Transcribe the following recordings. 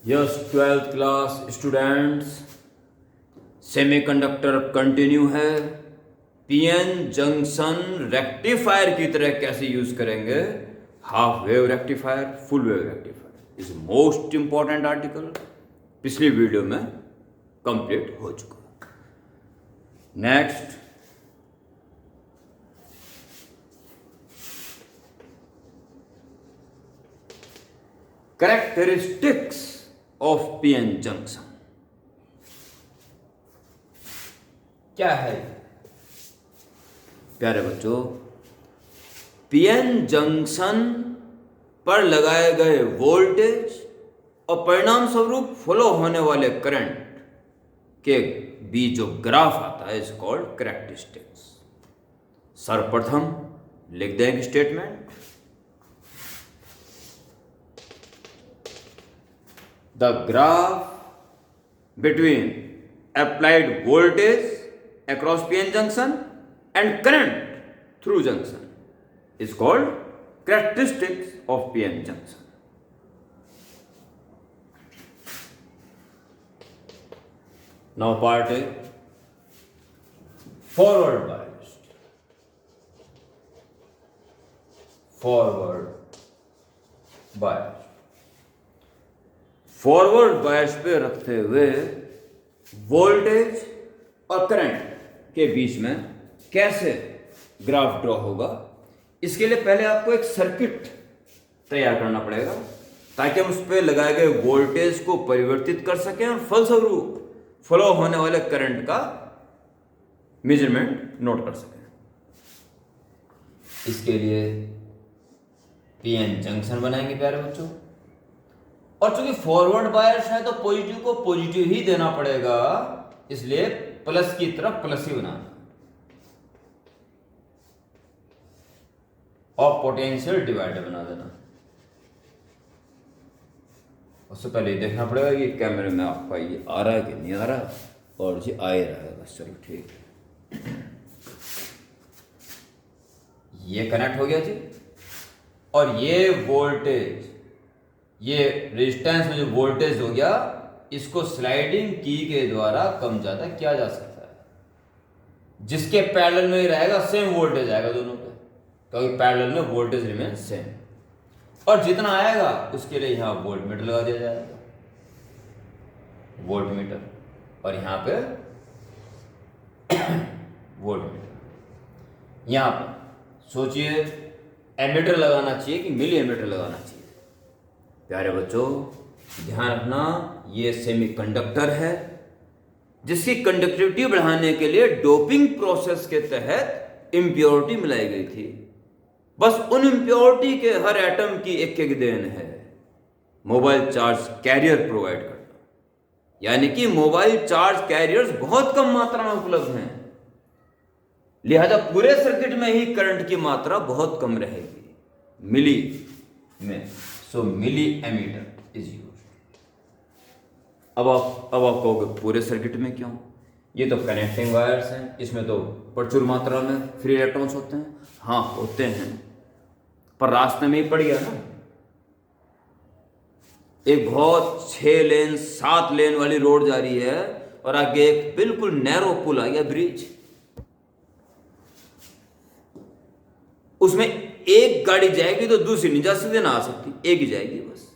Yes 12th class students, semiconductor continue है। PN junction rectifier की तरह कैसे यूज करेंगे, half wave rectifier, full wave rectifier is most important article, पिछली video में कंप्लीट हो चुका। Next, characteristics of PN junction क्या है प्यारे बच्चों? पीएन जंक्शन पर लगाए गए वोल्टेज और परिणाम स्वरूप फ्लो होने वाले करंट के बीच जो ग्राफ आता है इज कॉल्ड कैरेक्टरिस्टिक्स। सर्वप्रथम लिख दें statement, the graph between applied voltage across PN junction and current through junction is called characteristics of PN junction. Now part A, forward biased. Forward bias पे रखते हुए वोल्टेज और current के बीच में कैसे ग्राफ ड्रॉ होगा, इसके लिए पहले आपको एक सर्किट तैयार करना पड़ेगा ताकि हम उस पर लगाए गए वोल्टेज को परिवर्तित कर सकें और फलस्वरूप फ्लो होने वाले करंट का मेजरमेंट नोट कर सकें। इसके लिए पीएन जंक्शन बनाएंगे प्यारे बच्चों, और चूंकि फॉरवर्ड बायस है तो पॉजिटिव को पॉजिटिव ही देना पड़ेगा, इसलिए प्लस की तरफ प्लस ही बनाना और पोटेंशियल डिवाइडर बना देना। उससे पहले ये देखना पड़ेगा कि कैमरे में आपका ये आ रहा है कि नहीं आ रहा, और जी आ ही रहा है, बस चलो ठीक है। ये कनेक्ट हो गया जी, और ये वोल्टेज, ये रेजिस्टेंस में जो वोल्टेज हो गया, इसको स्लाइडिंग की के द्वारा कम ज्यादा किया जा सकता है। जिसके पैरेलल में ही रहेगा सेम वोल्टेज आएगा दोनों पे, क्योंकि पैरेलल में वोल्टेज रिमेन सेम, और जितना आएगा उसके लिए यहां वोल्ट मीटर लगा दिया जाएगा, वोल्ट मीटर, और यहां पे वोल्ट मीटर। यहां पर सोचिए एमीटर लगाना चाहिए कि मिली एमीटर लगाना चाहिए। प्यारे बच्चों ध्यान रखना, ये सेमीकंडक्टर है जिसकी कंडक्टिविटी बढ़ाने के लिए डोपिंग प्रोसेस के तहत इम्प्योरिटी मिलाई गई थी। बस उन इम्प्योरिटी के हर एटम की एक एक देन है मोबाइल चार्ज कैरियर प्रोवाइड करना, यानी कि मोबाइल चार्ज कैरियर्स बहुत कम मात्रा में उपलब्ध हैं, लिहाजा पूरे सर्किट में ही करंट की मात्रा बहुत कम रहेगी मिली में। सो मिली एमीटर इज यूज्ड। अब आप कहोगे पूरे सर्किट में क्यों? ये तो कनेक्टिंग वायर्स हैं, इसमें तो प्रचुर मात्रा में फ्री इलेक्ट्रॉन्स होते हैं। हाँ होते हैं, पर रास्ते में ही पड़ गया ना। एक बहुत 6 लेन 7 लेन वाली रोड जा रही है और आगे एक बिल्कुल नैरो पुल आ गया, ब्रिज, उसमें एक गाड़ी जाएगी तो दूसरी नहीं जा सकती, ना आ सकती, एक ही जाएगी बस।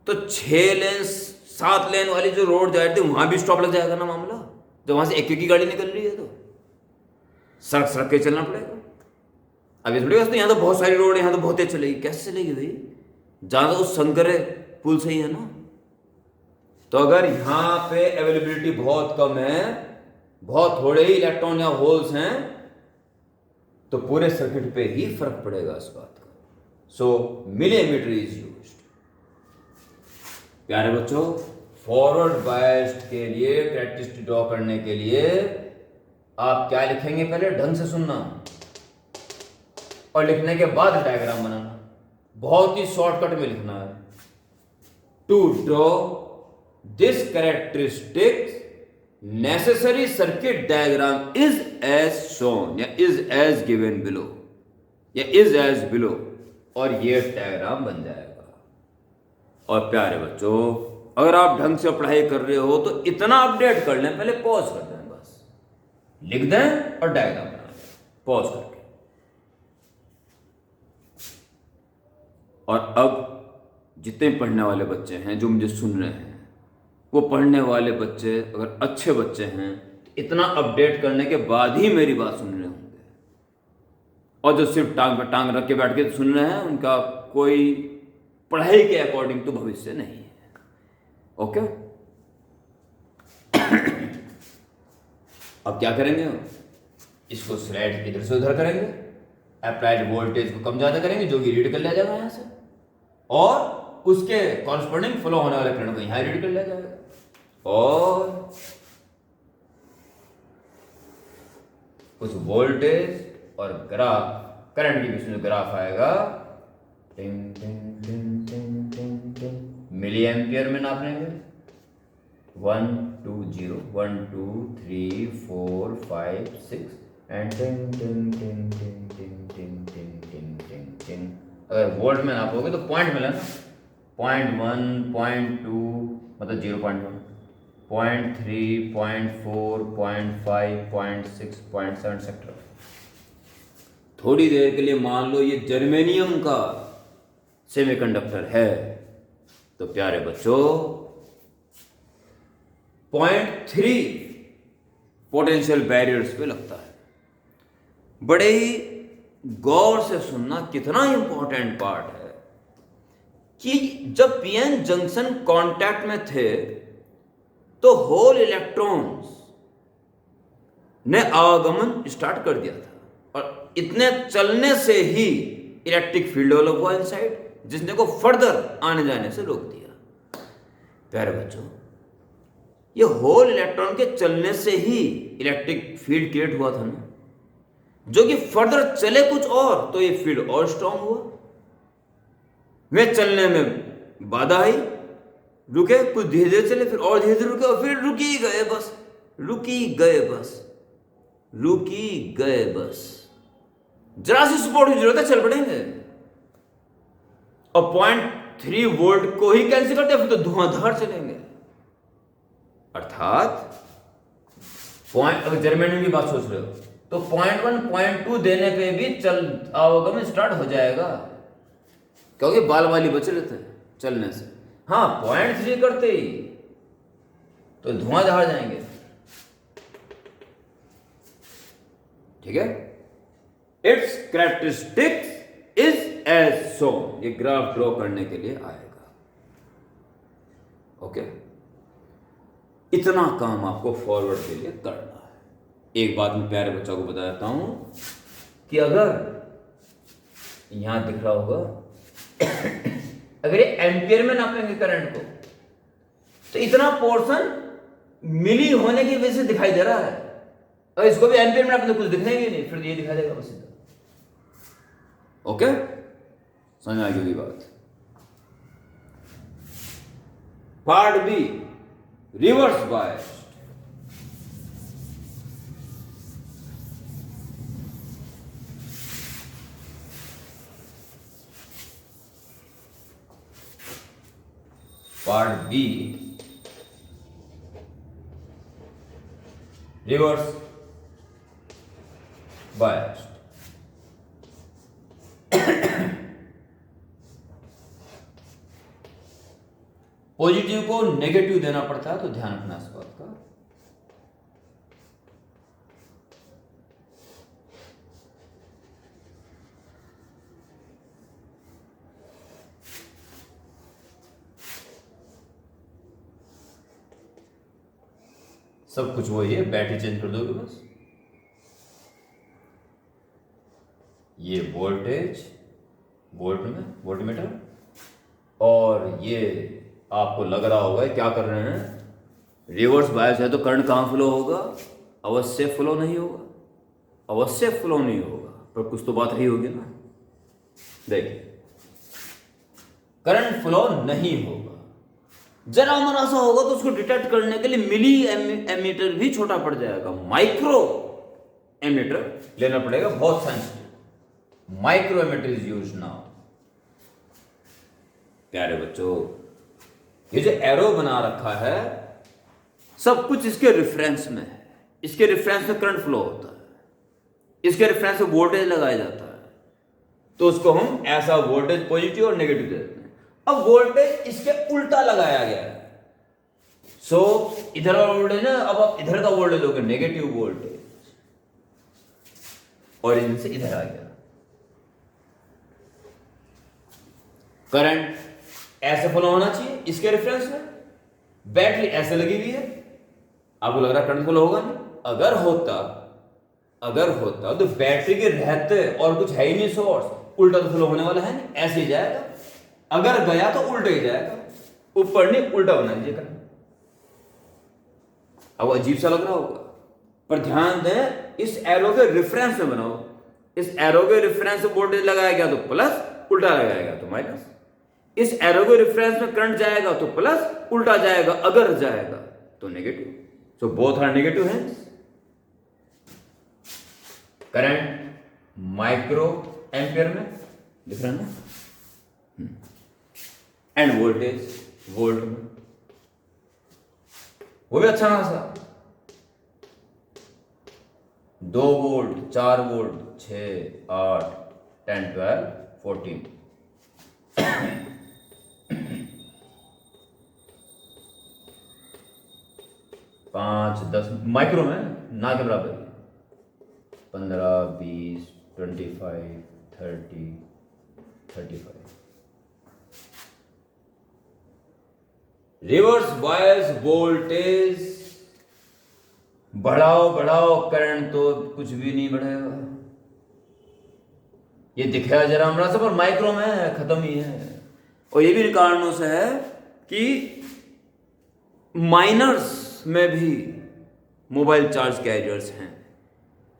तो 6 लेन 7 लेन वाली जो रोड जा रही थी वहां भी स्टॉप लग जाएगा ना मामला, जब वहां से एक ही गाड़ी निकल रही है तो सड़क सड़क के चलना पड़ेगा। अब थोड़ी तो यहां तो बहुत सारी रोड है, यहां तो बहुत तेज चलेगी, कैसे चलेगी भाई? ज्यादा उस संकरे पुल से ही है ना। तो अगर यहां पे अवेलेबिलिटी बहुत कम है, बहुत थोड़े ही इलेक्ट्रॉन या होल्स हैं, तो पूरे सर्किट पे ही फर्क पड़ेगा इस बात का। सो मिली एमीटर इज यूज्ड। प्यारे बच्चों फॉरवर्ड बायस्ड के लिए कैरेक्टरिस्टिक ड्रॉ करने के लिए आप क्या लिखेंगे, पहले ढंग से सुनना और लिखने के बाद डायग्राम बनाना। बहुत ही शॉर्टकट में लिखना है। To draw this characteristics necessary circuit diagram is as shown या is as given below या is as below, और ये डायग्राम बन जाएगा। और प्यारे बच्चों, अगर आप ढंग से पढ़ाई कर रहे हो तो इतना अपडेट कर लें, पहले पॉज कर दें, बस लिख दें और डायग्राम बना लें पॉज करके। और अब जितने पढ़ने वाले बच्चे हैं जो मुझे सुन रहे हैं, वो पढ़ने वाले बच्चे अगर अच्छे बच्चे हैं तो इतना अपडेट करने के बाद ही मेरी बात सुन रहे होंगे, और जो सिर्फ टांग पर टांग रख के बैठ के सुन रहे हैं, उनका कोई पढ़ाई के अकॉर्डिंग तो भविष्य नहीं है। ओके, अब क्या करेंगे, इसको स्लाइड इधर से उधर करेंगे, अप्लाइड वोल्टेज को कम ज्यादा करेंगे जो कि रीड कर लिया जाएगा यहां से, और उसके कॉरस्पॉन्डिंग फ्लो होने वाले करंट को यहां रीड कर लिया जाएगा, और कुछ वोल्टेज और ग्राफ, करंट के बीच में ग्राफ आएगा, टिंग टिंग टिंग टिंग टिंग टिंग मिली एम्पियर में नाप लेंगे, 1 2 0 1 2 3 4 5 6 एंड टिंग टिंग टिंग टिंग टिंग टिंग टिंग टिंग टिंग टिंग। अगर वोल्ट में नापोगे तो पॉइंट मिला ना, 0.1 0.2 मतलब 0.1, 0.3 0.4 0.5 0.6 0.7 एक्सेट्रा। थोड़ी देर के लिए मान लो ये जर्मेनियम का सेमीकंडक्टर है, तो प्यारे बच्चों 0.3 पोटेंशियल बैरियर्स पे लगता है। बड़े ही गौर से सुनना, कितना इंपॉर्टेंट पार्ट है कि जब पीएन जंक्शन कांटेक्ट में थे तो होल इलेक्ट्रॉन्स ने आवागमन स्टार्ट कर दिया था, और इतने चलने से ही इलेक्ट्रिक फील्ड डेवलप हुआ इनसाइड, जिसने को फर्दर आने जाने से रोक दिया। प्यारे बच्चों, ये होल इलेक्ट्रॉन के चलने से ही इलेक्ट्रिक फील्ड क्रिएट हुआ था ना, जो कि फर्दर चले कुछ और तो ये फील्ड और स्ट्रांग हुआ। वे चलने में बाधा आई, रुके, कुछ धीरे धीरे चले, फिर और धीरे धीरे रुके, और फिर रुकी गए बस, रुकी गए बस, रुकी गए बस। जरा सी सपोर्ट की जरूरत है, चल पड़ेंगे। और 0.3 वोल्ट को ही कैंसिल करते फिर तो धुआंधार चलेंगे। अर्थात अगर जर्मेनियम की बात सोच रहे हो तो 0.1 0.2 देने पे भी चल आवागमन स्टार्ट हो जाएगा, क्योंकि बाल वाली बच रहे थे चलने से। हाँ, 0.3 करते ही तो धुआंधार जाएंगे। ठीक है, इट्स कैरेक्टरिस्टिक्स इज एज सो, ये ग्राफ ड्रॉ करने के लिए आएगा। ओके, इतना काम आपको फॉरवर्ड के लिए करना है। एक बात मैं प्यारे बच्चों को बता देता हूं कि अगर यहां दिख रहा होगा अगर ये एम्पियर में नापेंगे करंट को तो इतना पोर्शन मिली होने की वजह से दिखाई दे रहा है, और इसको भी एम्पियर में नापेंगे तो कुछ दिखने ही नहीं, फिर ये दिखाई देगा बस सीधा। ओके, समझ आ गई बात। Part b, reverse biased. Part b, reverse biased. Positive को नेगेटिव देना पड़ता है, तो ध्यान रखना इस बात का। सब कुछ वही है, बैटरी चेंज कर दोगे बस। ये वोल्टेज वोल्ट में वोल्टमीटर, और ये आपको लग रहा होगा क्या कर रहे हैं, रिवर्स बायस है तो करंट कहां फ्लो होगा, अवश्य फ्लो नहीं होगा, अवश्य फ्लो नहीं होगा, पर कुछ तो बात रही होगी ना। देखिए, करंट फ्लो नहीं होगा, जरा मरा सा होगा तो उसको डिटेक्ट करने के लिए मिली एमीटर भी छोटा पड़ जाएगा, माइक्रो एमीटर लेना पड़ेगा, बहुत sensitive. Micro ammeter is used now. प्यारे बच्चों, ये जो एरो बना रखा है सब कुछ इसके रेफरेंस में है, इसके रेफरेंस में करंट फ्लो होता है, इसके रेफरेंस में वोल्टेज लगाया जाता है, तो उसको हम ऐसा वोल्टेज पॉजिटिव और नेगेटिव देते हैं। अब वोल्टेज इसके उल्टा लगाया गया है, सो इधर वाला वोल्टेज ना, अब आप इधर का वोल्टेज लोगे नेगेटिव वोल्टेज, ओरिजिन से इधर आ गया। करंट ऐसे फ्लो होना चाहिए इसके रेफरेंस में, बैटरी ऐसे लगी हुई है, आपको लग रहा है करंट फ्लो होगा नहीं? अगर होता तो बैटरी के रहते और कुछ है ही नहीं सोर्स, उल्टा तो फ्लो होने वाला है नहीं, ऐसे ही जाएगा। अगर गया तो उल्टा ही जाएगा, ऊपर नहीं उल्टा बना लीजिए करंट। अब अजीब सा लग रहा होगा, पर ध्यान दें इस एरो के रेफरेंस में बनाओ। इस एरो के रेफरेंस में वोल्टेज लगाया गया तो प्लस, उल्टा लगाया गया तो माइनस। इस एरो के रेफरेंस में करंट जाएगा तो प्लस, उल्टा जाएगा अगर जाएगा तो negative. So both are negative है। करंट माइक्रो एम्पियर में दिख रहा है ना, एंड वोल्टेज वोल्ट में, वो भी अच्छा खासा 2 वोल्ट 4 वोल्ट 6 8 10 12 14 5 10 माइक्रो में ना के बराबर 15 20 25 30 35। रिवर्स बायस वोल्टेज बढ़ाओ करंट तो कुछ भी नहीं बढ़ेगा। ये दिखेगा जरा हमरा से, पर माइक्रो में है, खत्म ही है। और ये भी इन कारणों से है कि माइनर्स में भी मोबाइल चार्ज कैरियर्स हैं,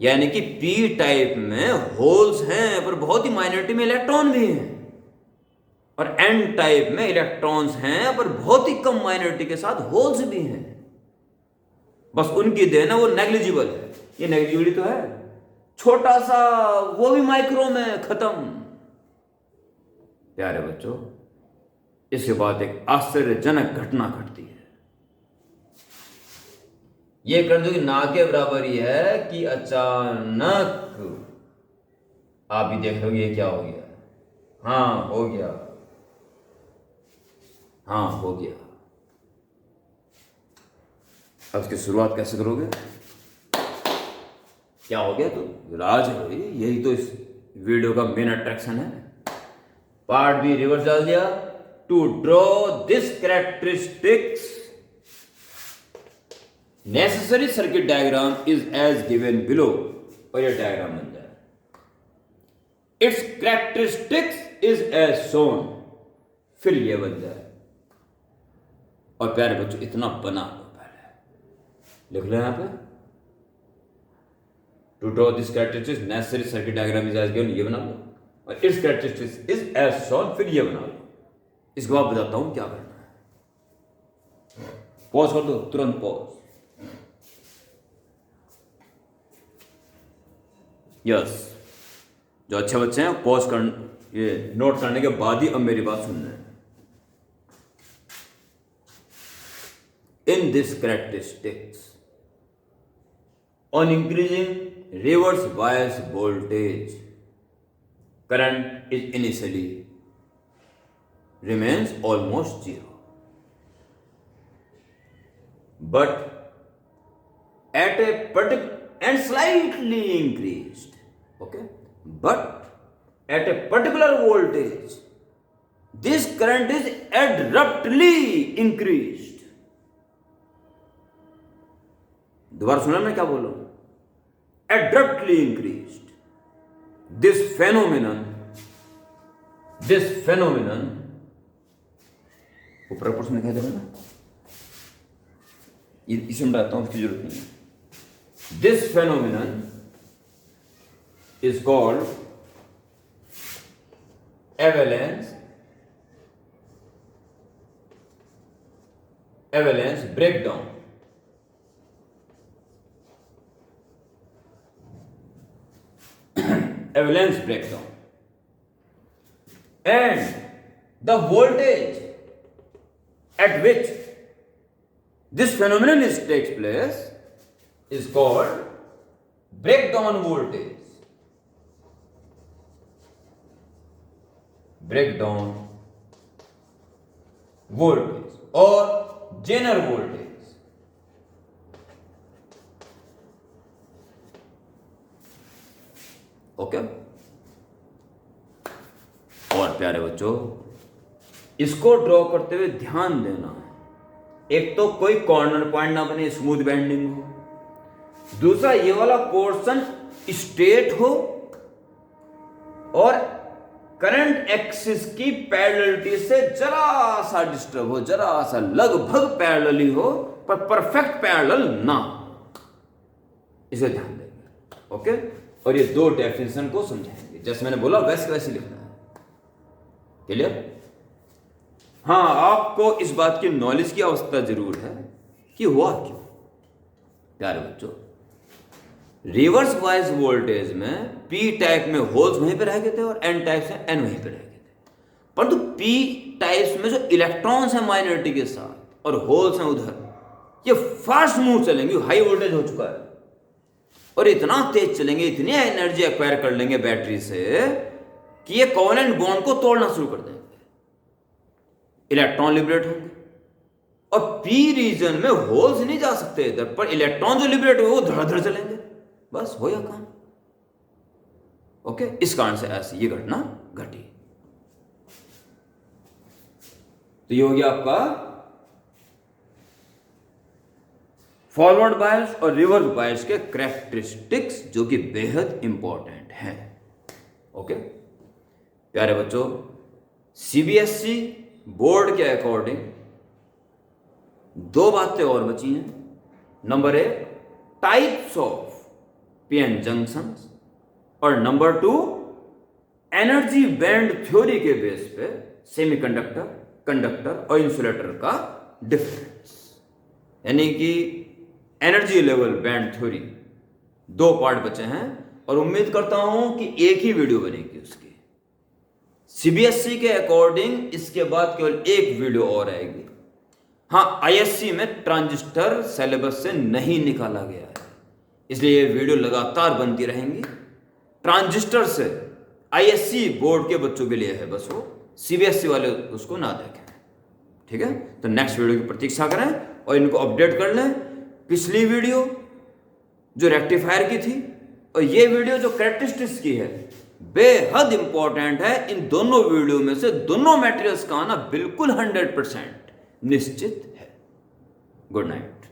यानी कि पी टाइप में होल्स हैं पर बहुत ही माइनॉरिटी में इलेक्ट्रॉन भी हैं, और एन टाइप में इलेक्ट्रॉन्स हैं पर बहुत ही कम माइनॉरिटी के साथ होल्स भी हैं। बस उनकी देन है वो नेग्लिजिबल है, ये नेग्लिजिबल तो है, छोटा सा, वो भी माइक्रो में, खत्म। प्यारे बच्चों, इसके बाद एक आश्चर्यजनक घटना घटती है। यह करंट जो कि ना के बराबर ही है कि अचानक आप भी देख रहे ये क्या हो गया। हाँ हो गया, हाँ हो गया। अब इसकी शुरुआत कैसे करोगे? क्या हो गया? तो राज है भाई, यही तो इस वीडियो का मेन अट्रैक्शन है। पार्ट बी रिवर्स डाल दिया। To draw this characteristics necessary circuit diagram is as given below, और यह डायग्राम बन जाए। Its characteristics is as shown, फिर यह बन जाए। और प्यारे बच्चों, इतना बना लो, पहले लिख लो यहां पे, to draw this characteristics necessary circuit diagram is as given, ये बना लो, और its characteristics is as shown, फिर ये बना लो। इसके बाद बताता हूं क्या करना है। पॉज कर दो, तुरंत पॉज। यस, जो अच्छे बच्चे हैं पॉज कर, ये नोट करने के बाद ही अब मेरी बात सुनना है। In this characteristics, on increasing reverse bias voltage, current is initially remains almost zero, but at a particular and slightly increased, okay, but at a particular voltage this current is abruptly increased. दोबारा सुना मैं क्या बोला? Abruptly increased. This phenomenon ऊपर प्रश्न दिखाई दे रहा है ना, इसमें बताता हूं, इसकी जरूरत नहीं है। This phenomenon is called avalanche breakdown. Avalanche breakdown, and the voltage at which this phenomenon takes place is called breakdown voltage. Breakdown voltage or Zener voltage. Okay और प्यारे बच्चों, इसको ड्रॉ करते हुए ध्यान देना है, एक तो कोई कॉर्नर पॉइंट ना बने, स्मूथ बेंडिंग हो, दूसरा ये वाला पोर्शन स्ट्रेट हो और करंट एक्सिस की पैरेललिटी से जरा सा डिस्टर्ब हो, जरा सा लगभग पैरेलल हो पर परफेक्ट पैरेलल ना हो, इसे ध्यान देंगे। ओके, और ये दो डेफिनेशन को समझाएंगे, जैसे मैंने बोला वैसे वैसे लिखना है। क्लियर? हाँ, आपको इस बात की नॉलेज की आवश्यकता जरूर है कि हुआ क्यों। प्यारे बच्चों, रिवर्स बायस वोल्टेज में पी टाइप में होल्स वहीं पे रह गए थे और एन टाइप से एन वहीं पे रह गए थे, परंतु पी टाइप्स में जो इलेक्ट्रॉन्स हैं माइनॉरिटी के साथ और होल्स हैं उधर, ये फास्ट मूव चलेंगे, हाई वोल्टेज हो चुका है और इतना तेज चलेंगे, इतनी एनर्जी एक्वायर कर लेंगे बैटरी से कि ये कोवेलेंट बॉन्ड को तोड़ना शुरू कर देंगे, इलेक्ट्रॉन लिबरेट होंगे और पी रीजन में होल्स नहीं जा सकते इधर, पर इलेक्ट्रॉन जो लिबरेट हुए वो धड़ाधड़ चलेंगे, बस हो या काम। ओके, इस कारण से ऐसी ये घटना घटी। तो ये हो गया आपका फॉरवर्ड बायस और रिवर्स बायस के कैरेक्टरिस्टिक्स, जो कि बेहद इंपॉर्टेंट है। ओके प्यारे बच्चों, सीबीएसई बोर्ड के अकॉर्डिंग दो बातें और बची हैं। Number 1 types of PN junctions और नंबर 2 एनर्जी बैंड थ्योरी के बेस पे सेमीकंडक्टर, कंडक्टर और इंसुलेटर का डिफरेंस, यानी कि एनर्जी लेवल बैंड थ्योरी, दो पार्ट बचे हैं और उम्मीद करता हूं कि एक ही वीडियो बनेगी उसकी। सीबीएसई के अकॉर्डिंग इसके बाद केवल एक वीडियो और आएगी। हाँ, आईएससी में ट्रांजिस्टर सिलेबस से नहीं निकाला गया है, इसलिए ये वीडियो लगातार बनती रहेंगी। ट्रांजिस्टर से आईएससी बोर्ड के बच्चों के लिए है बस, वो सीबीएसई वाले उसको ना देखें। ठीक है, तो नेक्स्ट वीडियो की प्रतीक्षा करें और इनको अपडेट कर लें। पिछली वीडियो जो रेक्टिफायर की थी और ये वीडियो जो कैरेक्टरिस्टिक्स की है, बेहद इंपॉर्टेंट है। इन दोनों वीडियो में से दोनों मटेरियल्स का आना बिल्कुल 100% निश्चित है। Good night.